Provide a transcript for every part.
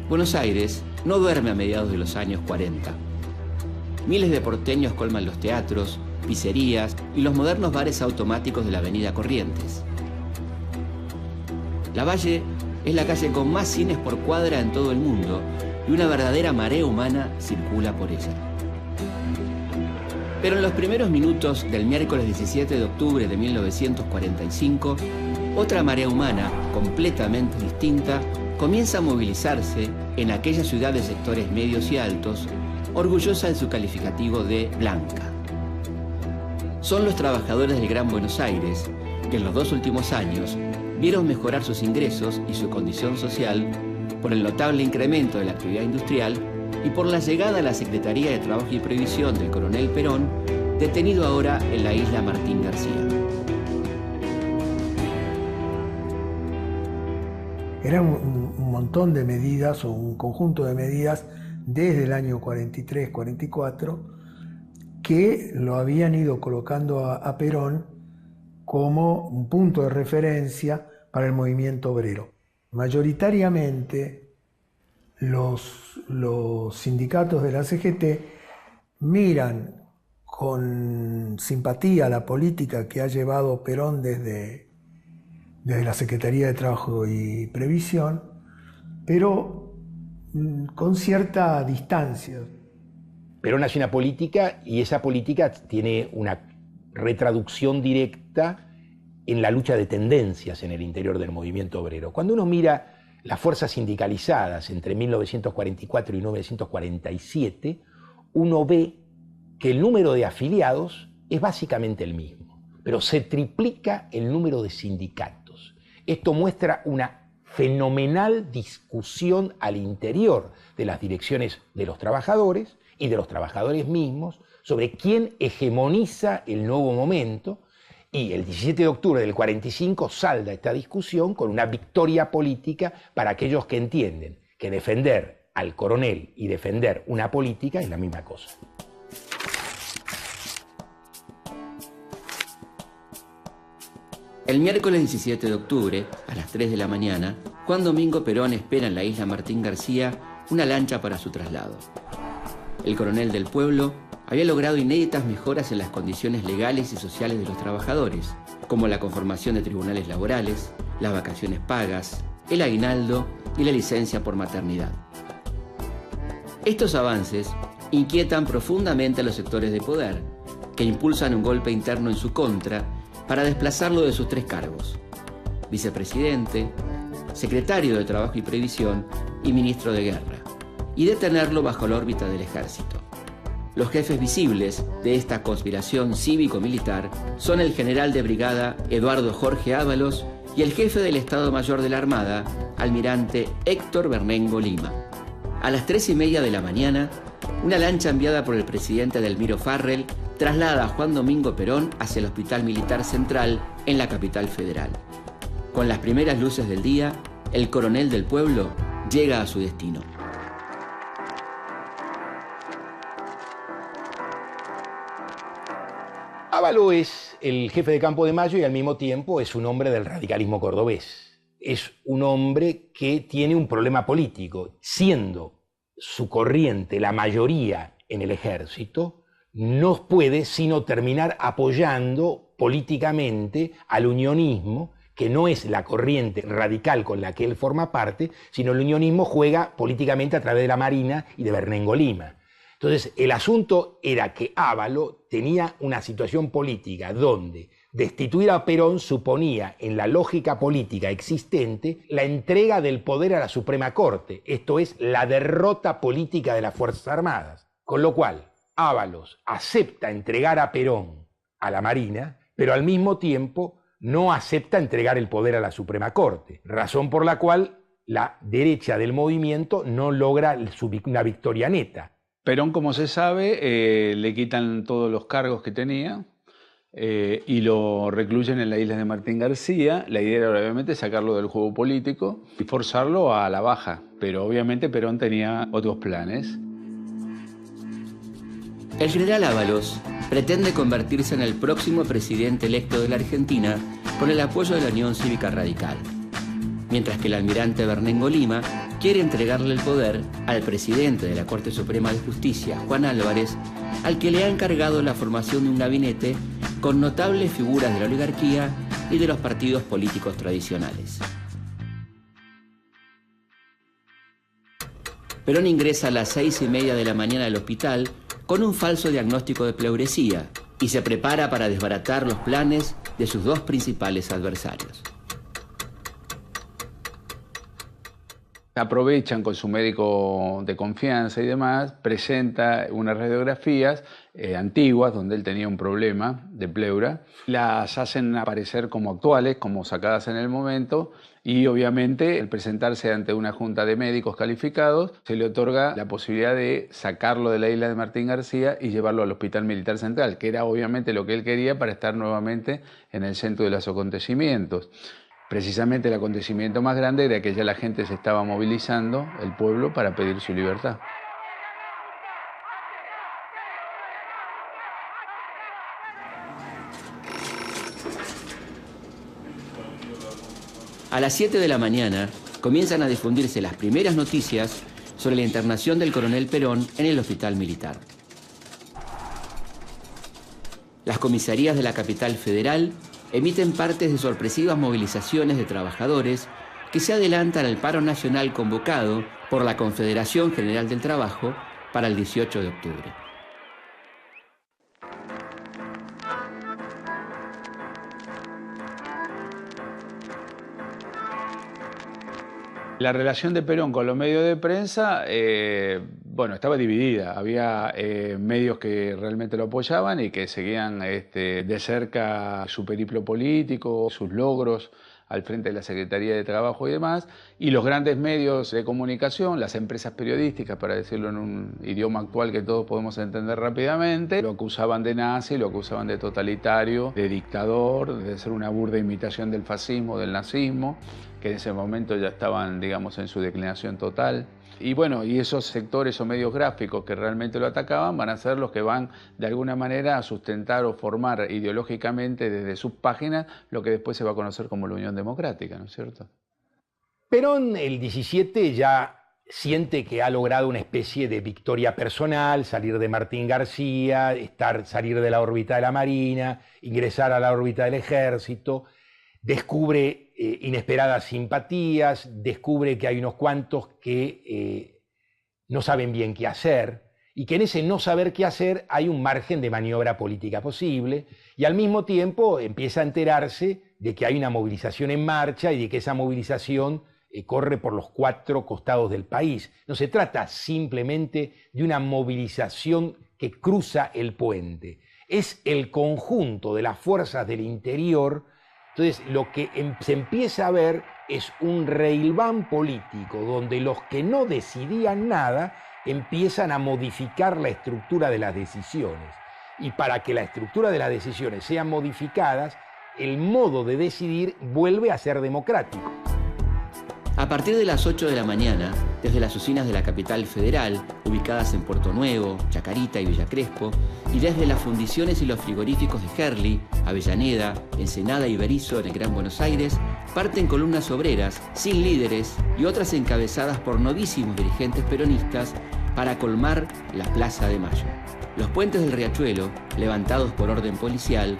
Buenos Aires no duerme a mediados de los años 40. Miles de porteños colman los teatros, pizzerías y los modernos bares automáticos de la avenida Corrientes. Lavalle es la calle con más cines por cuadra en todo el mundo y una verdadera marea humana circula por ella. Pero en los primeros minutos del miércoles 17 de octubre de 1945, otra marea humana, completamente distinta, comienza a movilizarse en aquella ciudad de sectores medios y altos, orgullosa de su calificativo de blanca. Son los trabajadores del Gran Buenos Aires, que en los 2 últimos años vieron mejorar sus ingresos y su condición social por el notable incremento de la actividad industrial y por la llegada a la Secretaría de Trabajo y Previsión del coronel Perón, detenido ahora en la isla Martín García. Era un montón de medidas o un conjunto de medidas desde el año 43-44 que lo habían ido colocando a Perón como un punto de referencia para el movimiento obrero. Mayoritariamente los sindicatos de la CGT miran con simpatía la política que ha llevado Perón desde la Secretaría de Trabajo y Previsión, pero con cierta distancia. Perón hace una política y esa política tiene una retraducción directa en la lucha de tendencias en el interior del movimiento obrero. Cuando uno mira las fuerzas sindicalizadas entre 1944 y 1947, uno ve que el número de afiliados es básicamente el mismo, pero se triplica el número de sindicatos. Esto muestra una fenomenal discusión al interior de las direcciones de los trabajadores y de los trabajadores mismos sobre quién hegemoniza el nuevo momento, y el 17 de octubre del 45 salda esta discusión con una victoria política para aquellos que entienden que defender al coronel y defender una política es la misma cosa. El miércoles 17 de octubre, a las 3 de la mañana, Juan Domingo Perón espera en la isla Martín García una lancha para su traslado. El coronel del pueblo había logrado inéditas mejoras en las condiciones legales y sociales de los trabajadores, como la conformación de tribunales laborales, las vacaciones pagas, el aguinaldo y la licencia por maternidad. Estos avances inquietan profundamente a los sectores de poder, que impulsan un golpe interno en su contra para desplazarlo de sus 3 cargos: vicepresidente, secretario de Trabajo y Previsión y ministro de Guerra, y detenerlo bajo la órbita del ejército. Los jefes visibles de esta conspiración cívico-militar son el general de brigada Eduardo Jorge Ábalos y el jefe del Estado Mayor de la Armada, almirante Héctor Bernengo Lima. A las 3:30 de la mañana, una lancha enviada por el presidente Delmiro Farrell traslada a Juan Domingo Perón hacia el Hospital Militar Central en la capital federal. Con las primeras luces del día, el coronel del pueblo llega a su destino. Ábalos es el jefe de Campo de Mayo y al mismo tiempo es un hombre del radicalismo cordobés. Es un hombre que tiene un problema político. Siendo su corriente la mayoría en el ejército, no puede sino terminar apoyando políticamente al unionismo, que no es la corriente radical con la que él forma parte, sino el unionismo juega políticamente a través de la Marina y de Bernengo Lima. Entonces, el asunto era que Ávalo tenía una situación política donde destituir a Perón suponía, en la lógica política existente, la entrega del poder a la Suprema Corte, esto es, la derrota política de las Fuerzas Armadas. Con lo cual, Ábalos acepta entregar a Perón a la Marina, pero al mismo tiempo no acepta entregar el poder a la Suprema Corte, razón por la cual la derecha del movimiento no logra una victoria neta. Perón, como se sabe, le quitan todos los cargos que tenía y lo recluyen en la isla de Martín García. La idea era obviamente sacarlo del juego político y forzarlo a la baja, pero obviamente Perón tenía otros planes. El general Ábalos pretende convertirse en el próximo presidente electo de la Argentina con el apoyo de la Unión Cívica Radical, mientras que el almirante Bernengo Lima quiere entregarle el poder al presidente de la Corte Suprema de Justicia, Juan Álvarez, al que le ha encargado la formación de un gabinete con notables figuras de la oligarquía y de los partidos políticos tradicionales. Perón ingresa a las 6:30 de la mañana al hospital con un falso diagnóstico de pleuresía y se prepara para desbaratar los planes de sus dos principales adversarios. Aprovechan con su médico de confianza y demás, presenta unas radiografías antiguas donde él tenía un problema de pleura, las hacen aparecer como actuales, como sacadas en el momento, y obviamente al presentarse ante una junta de médicos calificados se le otorga la posibilidad de sacarlo de la isla de Martín García y llevarlo al Hospital Militar Central, que era obviamente lo que él quería para estar nuevamente en el centro de los acontecimientos. Precisamente el acontecimiento más grande era que ya la gente se estaba movilizando, el pueblo, para pedir su libertad. A las 7 de la mañana comienzan a difundirse las primeras noticias sobre la internación del coronel Perón en el hospital militar. Las comisarías de la capital federal emiten partes de sorpresivas movilizaciones de trabajadores que se adelantan al paro nacional convocado por la Confederación General del Trabajo para el 18 de octubre. La relación de Perón con los medios de prensa, bueno, estaba dividida. Había medios que realmente lo apoyaban y que seguían de cerca su periplo político, sus logros al frente de la Secretaría de Trabajo y demás, y los grandes medios de comunicación, las empresas periodísticas, para decirlo en un idioma actual que todos podemos entender rápidamente, lo acusaban de nazi, lo acusaban de totalitario, de dictador, de ser una burda imitación del fascismo, del nazismo, que en ese momento ya estaban, digamos, en su declinación total. Y bueno, y esos sectores o medios gráficos que realmente lo atacaban van a ser los que van de alguna manera a sustentar o formar ideológicamente desde sus páginas lo que después se va a conocer como la Unión Democrática, ¿no es cierto? Perón el 17 ya siente que ha logrado una especie de victoria personal, salir de Martín García, salir de la órbita de la Marina, ingresar a la órbita del Ejército, descubre inesperadas simpatías, descubre que hay unos cuantos que no saben bien qué hacer y que en ese no saber qué hacer hay un margen de maniobra política posible y al mismo tiempo empieza a enterarse de que hay una movilización en marcha y de que esa movilización corre por los 4 costados del país. No se trata simplemente de una movilización que cruza el puente, es el conjunto de las fuerzas del interior. Entonces, lo que se empieza a ver es un reilván político donde los que no decidían nada empiezan a modificar la estructura de las decisiones. Y para que la estructura de las decisiones sean modificadas, el modo de decidir vuelve a ser democrático. A partir de las 8 de la mañana, desde las oficinas de la capital federal, ubicadas en Puerto Nuevo, Chacarita y Villa Crespo, y desde las fundiciones y los frigoríficos de Herli, Avellaneda, Ensenada y Berisso en el Gran Buenos Aires, parten columnas obreras, sin líderes, y otras encabezadas por novísimos dirigentes peronistas para colmar la Plaza de Mayo. Los puentes del Riachuelo, levantados por orden policial,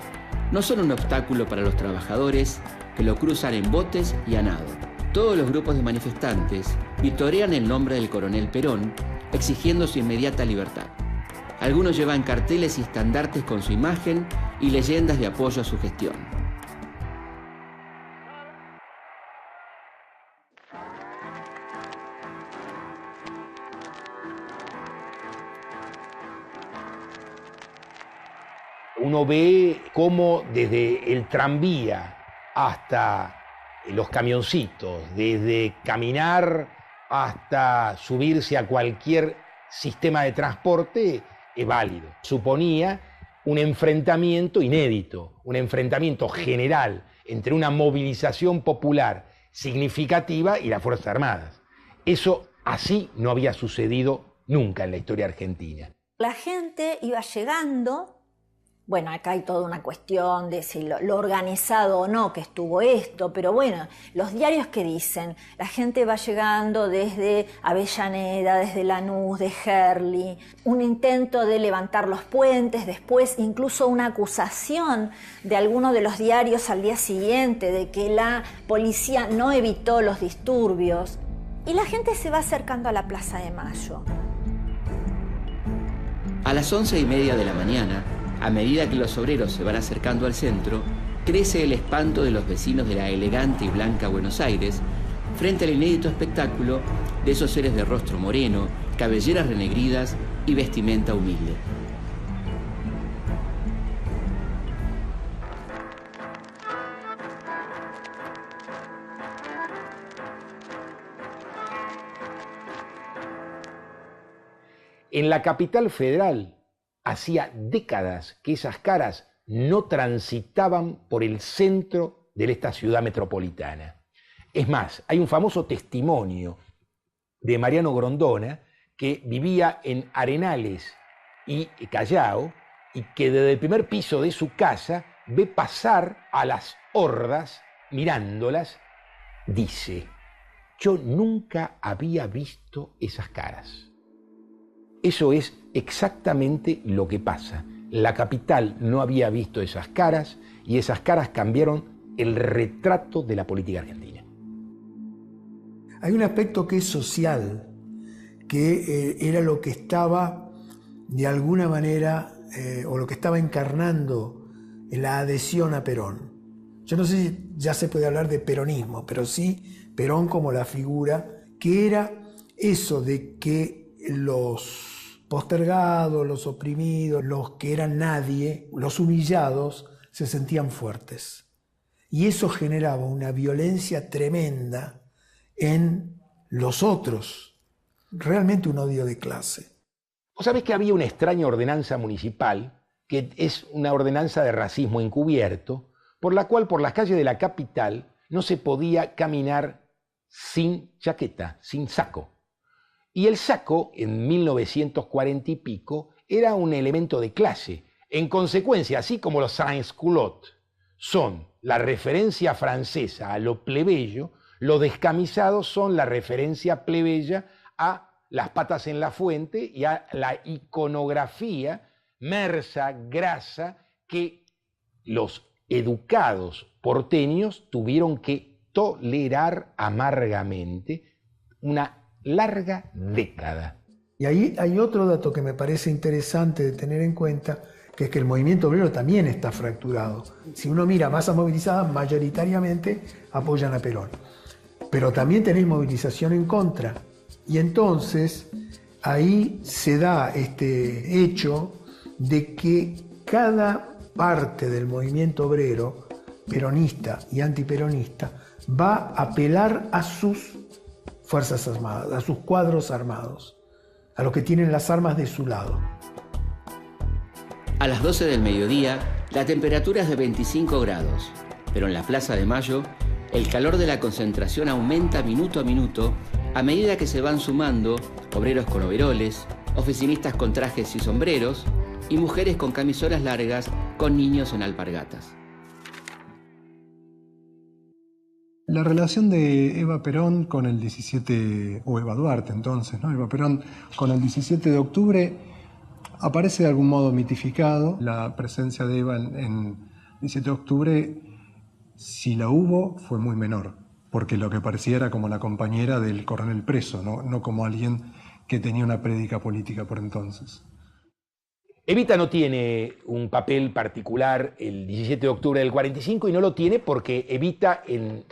no son un obstáculo para los trabajadores que lo cruzan en botes y a nado. Todos los grupos de manifestantes vitorean el nombre del coronel Perón, exigiendo su inmediata libertad. Algunos llevan carteles y estandartes con su imagen y leyendas de apoyo a su gestión. Uno ve cómo desde el tranvía hasta los camioncitos, desde caminar hasta subirse a cualquier sistema de transporte, es válido. Suponía un enfrentamiento inédito, un enfrentamiento general entre una movilización popular significativa y las Fuerzas Armadas. Eso así no había sucedido nunca en la historia argentina. La gente iba llegando. Bueno, acá hay toda una cuestión de si lo organizado o no que estuvo esto, pero bueno, los diarios que dicen, la gente va llegando desde Avellaneda, desde Lanús, de Herli, un intento de levantar los puentes, después incluso una acusación de alguno de los diarios al día siguiente de que la policía no evitó los disturbios. Y la gente se va acercando a la Plaza de Mayo. A las 11:30 de la mañana, a medida que los obreros se van acercando al centro, crece el espanto de los vecinos de la elegante y blanca Buenos Aires frente al inédito espectáculo de esos seres de rostro moreno, cabelleras renegridas y vestimenta humilde. En la capital federal, hacía décadas que esas caras no transitaban por el centro de esta ciudad metropolitana. Es más, hay un famoso testimonio de Mariano Grondona, que vivía en Arenales y Callao, y que desde el primer piso de su casa ve pasar a las hordas mirándolas. Dice: yo nunca había visto esas caras. Eso es exactamente lo que pasa. La capital no había visto esas caras y esas caras cambiaron el retrato de la política argentina. Hay un aspecto que es social, que era lo que estaba de alguna manera, o lo que estaba encarnando la adhesión a Perón. Yo no sé si ya se puede hablar de peronismo, pero sí Perón como la figura, que era eso de que los postergados, los oprimidos, los que eran nadie, los humillados, se sentían fuertes. Y eso generaba una violencia tremenda en los otros, realmente un odio de clase. ¿Vos sabés que había una extraña ordenanza municipal, que es una ordenanza de racismo encubierto, por la cual por las calles de la capital no se podía caminar sin chaqueta, sin saco? Y el saco, en 1940 y pico, era un elemento de clase. En consecuencia, así como los sans-culottes son la referencia francesa a lo plebeyo, los descamisados son la referencia plebeya a las patas en la fuente y a la iconografía mersa, grasa, que los educados porteños tuvieron que tolerar amargamente una larga década. Y ahí hay otro dato que me parece interesante de tener en cuenta, que es que el movimiento obrero también está fracturado. Si uno mira masas movilizadas, mayoritariamente apoyan a Perón. Pero también tenéis movilización en contra. Y entonces ahí se da este hecho de que cada parte del movimiento obrero, peronista y antiperonista, va a apelar a sus Fuerzas Armadas, a sus cuadros armados, a los que tienen las armas de su lado. A las 12 del mediodía, la temperatura es de 25 grados, pero en la Plaza de Mayo, el calor de la concentración aumenta minuto a minuto a medida que se van sumando obreros con overoles, oficinistas con trajes y sombreros y mujeres con camisolas largas con niños en alpargatas. La relación de Eva Perón con el 17, o Eva Duarte entonces, ¿no? Eva Perón con el 17 de octubre aparece de algún modo mitificado. La presencia de Eva en 17 de octubre Si la hubo, fue muy menor, porque lo que parecía era como la compañera del coronel preso, no como alguien que tenía una prédica política por entonces. Evita no tiene un papel particular el 17 de octubre del 45 y no lo tiene porque Evita en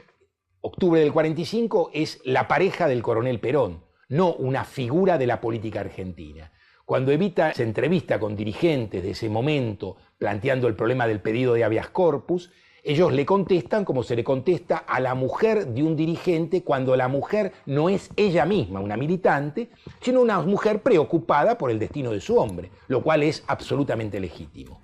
octubre del 45 es la pareja del coronel Perón, no una figura de la política argentina. Cuando Evita se entrevista con dirigentes de ese momento planteando el problema del pedido de habeas corpus, ellos le contestan como se le contesta a la mujer de un dirigente cuando la mujer no es ella misma una militante, sino una mujer preocupada por el destino de su hombre, lo cual es absolutamente legítimo.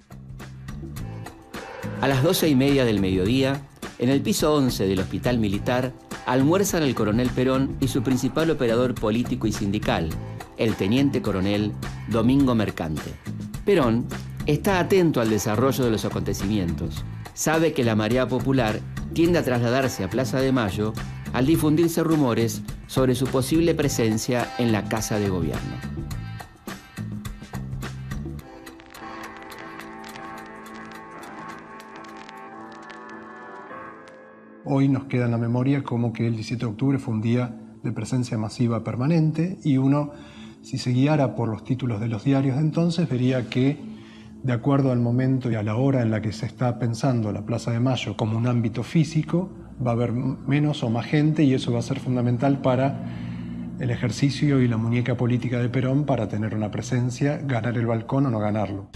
A las 12:30 del mediodía, en el piso 11 del Hospital Militar, almuerzan el coronel Perón y su principal operador político y sindical, el teniente coronel Domingo Mercante. Perón está atento al desarrollo de los acontecimientos. Sabe que la marea popular tiende a trasladarse a Plaza de Mayo al difundirse rumores sobre su posible presencia en la Casa de Gobierno. Hoy nos queda en la memoria como que el 17 de octubre fue un día de presencia masiva permanente y uno, si se guiara por los títulos de los diarios de entonces, vería que de acuerdo al momento y a la hora en la que se está pensando la Plaza de Mayo como un ámbito físico, va a haber menos o más gente y eso va a ser fundamental para el ejercicio y la muñeca política de Perón para tener una presencia, ganar el balcón o no ganarlo.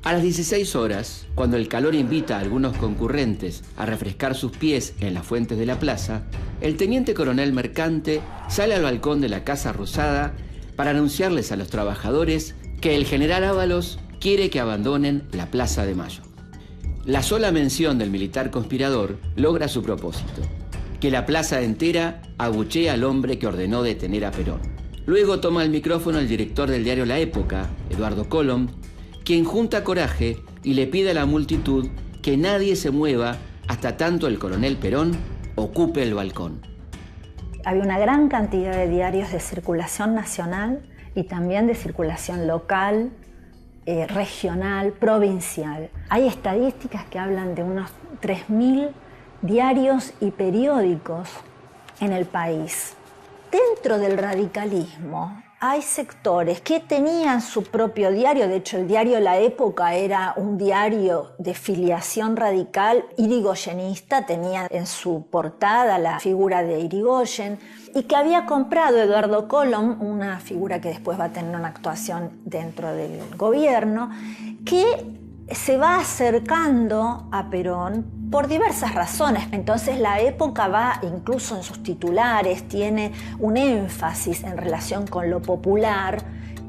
A las 16 horas, cuando el calor invita a algunos concurrentes a refrescar sus pies en las fuentes de la plaza, el teniente coronel Mercante sale al balcón de la Casa Rosada para anunciarles a los trabajadores que el general Ábalos quiere que abandonen la Plaza de Mayo. La sola mención del militar conspirador logra su propósito, que la plaza entera abuchee al hombre que ordenó detener a Perón. Luego toma el micrófono el director del diario La Época, Eduardo Colom, quien junta coraje y le pide a la multitud que nadie se mueva hasta tanto el coronel Perón ocupe el balcón. Había una gran cantidad de diarios de circulación nacional y también de circulación local, regional, provincial. Hay estadísticas que hablan de unos 3.000 diarios y periódicos en el país. Dentro del radicalismo hay sectores que tenían su propio diario. De hecho, el diario La Época era un diario de filiación radical irigoyenista, tenía en su portada la figura de Irigoyen, y que había comprado Eduardo Colom, una figura que después va a tener una actuación dentro del gobierno, que se va acercando a Perón por diversas razones. Entonces La Época va, incluso en sus titulares, tiene un énfasis en relación con lo popular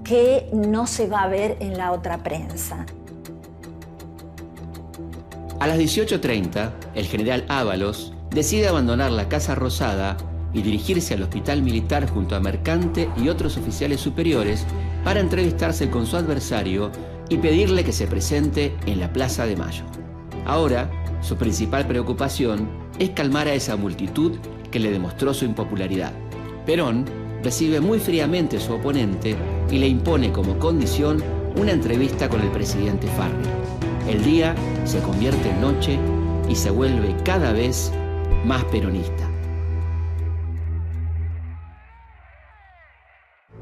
que no se va a ver en la otra prensa. A las 18:30, el general Ábalos decide abandonar la Casa Rosada y dirigirse al Hospital Militar junto a Mercante y otros oficiales superiores para entrevistarse con su adversario y pedirle que se presente en la Plaza de Mayo. Ahora, su principal preocupación es calmar a esa multitud que le demostró su impopularidad. Perón recibe muy fríamente a su oponente y le impone como condición una entrevista con el presidente Farrell. El día se convierte en noche y se vuelve cada vez más peronista.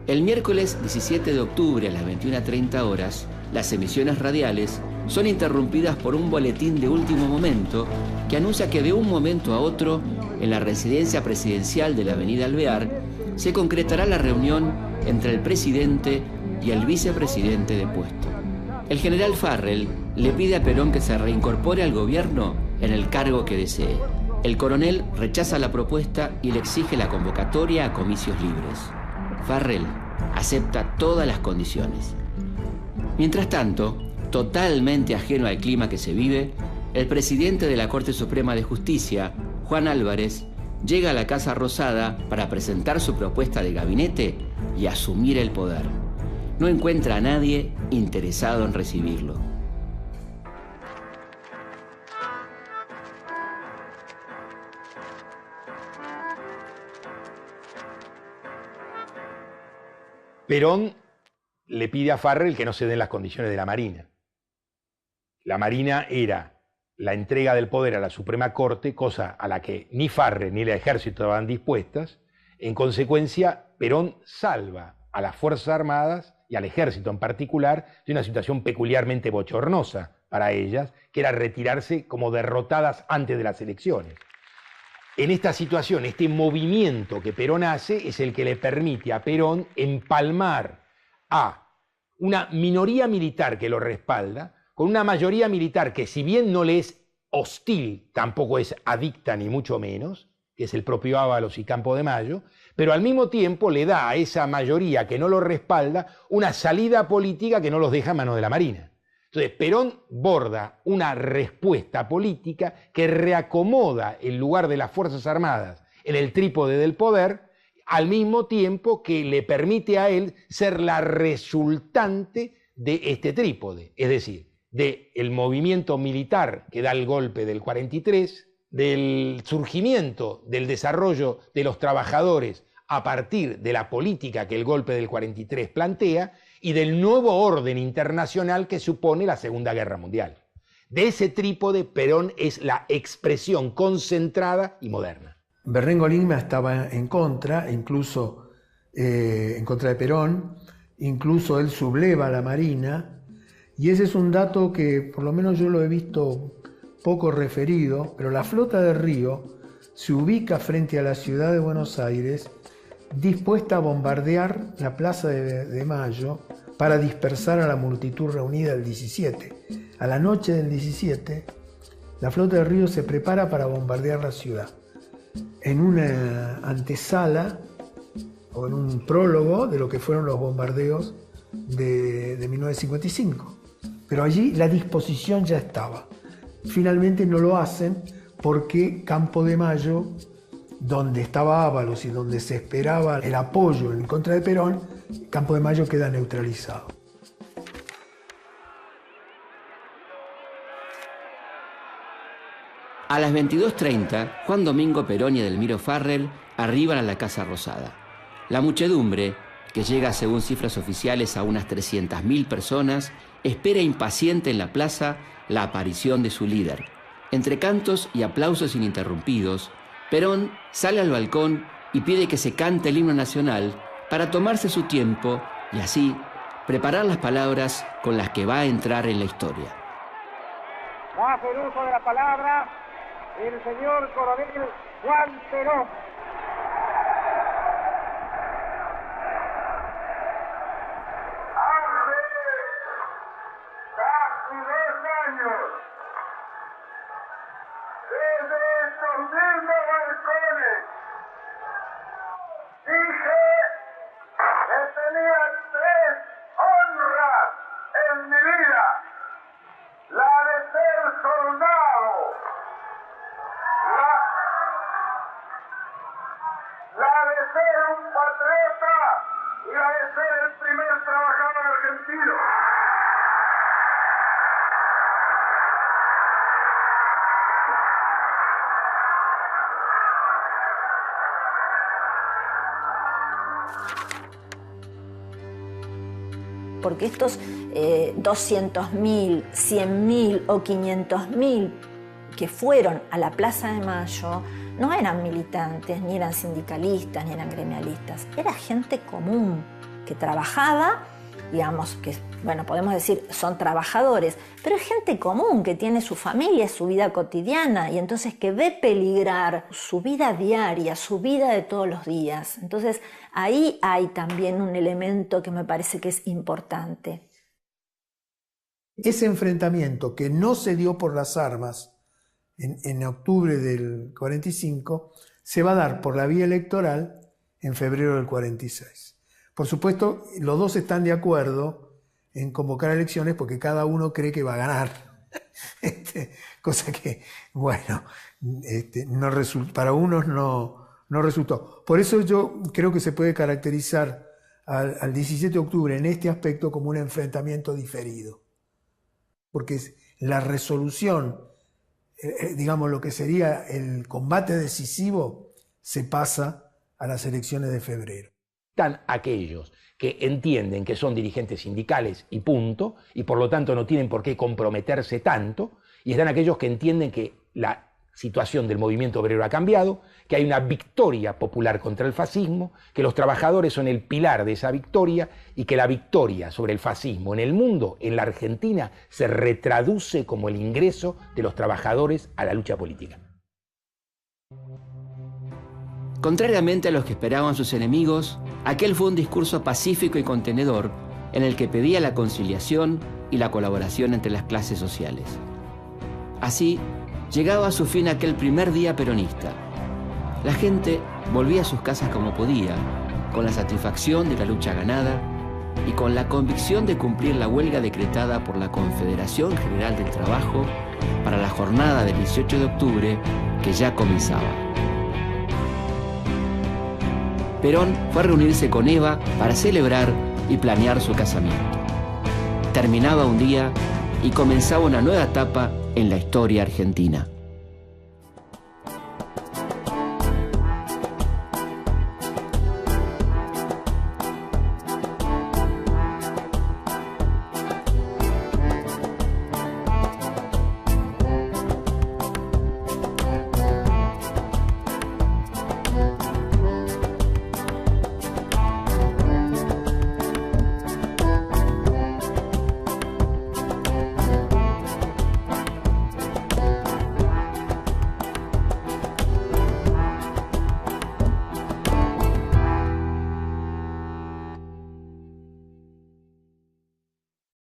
El miércoles 17 de octubre a las 21:30 horas, las emisiones radiales son interrumpidas por un boletín de último momento que anuncia que de un momento a otro, en la residencia presidencial de la Avenida Alvear, se concretará la reunión entre el presidente y el vicepresidente depuesto. El general Farrell le pide a Perón que se reincorpore al gobierno en el cargo que desee. El coronel rechaza la propuesta y le exige la convocatoria a comicios libres. Farrell acepta todas las condiciones. Mientras tanto, totalmente ajeno al clima que se vive, el presidente de la Corte Suprema de Justicia, Juan Álvarez, llega a la Casa Rosada para presentar su propuesta de gabinete y asumir el poder. No encuentra a nadie interesado en recibirlo. Perón le pide a Farrell que no se den las condiciones de la Marina. La Marina era la entrega del poder a la Suprema Corte, cosa a la que ni Farrell ni el ejército estaban dispuestas. En consecuencia, Perón salva a las Fuerzas Armadas y al ejército en particular de una situación peculiarmente bochornosa para ellas, que era retirarse como derrotadas antes de las elecciones. En esta situación, este movimiento que Perón hace es el que le permite a Perón empalmar a una minoría militar que lo respalda con una mayoría militar que, si bien no le es hostil, tampoco es adicta ni mucho menos, que es el propio Ábalos y Campo de Mayo, pero al mismo tiempo le da a esa mayoría que no lo respalda una salida política que no los deja en manos de la Marina. Entonces, Perón borda una respuesta política que reacomoda el lugar de las Fuerzas Armadas en el trípode del poder, al mismo tiempo que le permite a él ser la resultante de este trípode, es decir, del movimiento militar que da el golpe del 43, del surgimiento, del desarrollo de los trabajadores a partir de la política que el golpe del 43 plantea y del nuevo orden internacional que supone la Segunda Guerra Mundial. De ese trípode, Perón es la expresión concentrada y moderna. Berrengo Lima estaba en contra, incluso en contra de Perón, incluso él subleva a la Marina, y ese es un dato que por lo menos yo lo he visto poco referido, pero la flota de Río se ubica frente a la ciudad de Buenos Aires dispuesta a bombardear la Plaza de Mayo para dispersar a la multitud reunida el 17. A la noche del 17, la flota de Río se prepara para bombardear la ciudad. En una antesala o en un prólogo de lo que fueron los bombardeos de 1955. Pero allí la disposición ya estaba. Finalmente no lo hacen porque Campo de Mayo, donde estaba Ábalos y donde se esperaba el apoyo en contra de Perón, Campo de Mayo queda neutralizado. A las 22:30, Juan Domingo Perón y Edelmiro Farrell arriban a la Casa Rosada. La muchedumbre, que llega según cifras oficiales a unas 300.000 personas, espera impaciente en la plaza la aparición de su líder. Entre cantos y aplausos ininterrumpidos, Perón sale al balcón y pide que se cante el himno nacional para tomarse su tiempo y así preparar las palabras con las que va a entrar en la historia. Bajo el uso de la palabra, el señor coronel Juan Perón. Porque estos 200.000, 100.000 o 500.000 que fueron a la Plaza de Mayo no eran militantes, ni eran sindicalistas, ni eran gremialistas. Era gente común que trabajaba, digamos que, bueno, podemos decir son trabajadores, pero es gente común que tiene su familia, su vida cotidiana y entonces que ve peligrar su vida diaria, su vida de todos los días. Entonces ahí hay también un elemento que me parece que es importante. Ese enfrentamiento que no se dio por las armas en octubre del 45 se va a dar por la vía electoral en febrero del 46. Por supuesto, los dos están de acuerdo en convocar elecciones porque cada uno cree que va a ganar. Cosa que, bueno, para unos no resultó. Por eso yo creo que se puede caracterizar al 17 de octubre en este aspecto como un enfrentamiento diferido. Porque la resolución, digamos lo que sería el combate decisivo, se pasa a las elecciones de febrero. Están aquellos que entienden que son dirigentes sindicales y punto, y por lo tanto no tienen por qué comprometerse tanto, y están aquellos que entienden que la situación del movimiento obrero ha cambiado, que hay una victoria popular contra el fascismo, que los trabajadores son el pilar de esa victoria y que la victoria sobre el fascismo en el mundo, en la Argentina, se retraduce como el ingreso de los trabajadores a la lucha política. Contrariamente a los que esperaban sus enemigos, aquel fue un discurso pacífico y contenedor en el que pedía la conciliación y la colaboración entre las clases sociales. Así, llegaba a su fin aquel primer día peronista. La gente volvía a sus casas como podía, con la satisfacción de la lucha ganada y con la convicción de cumplir la huelga decretada por la Confederación General del Trabajo para la jornada del 18 de octubre que ya comenzaba. Perón fue a reunirse con Eva para celebrar y planear su casamiento. Terminaba un día y comenzaba una nueva etapa en la historia argentina.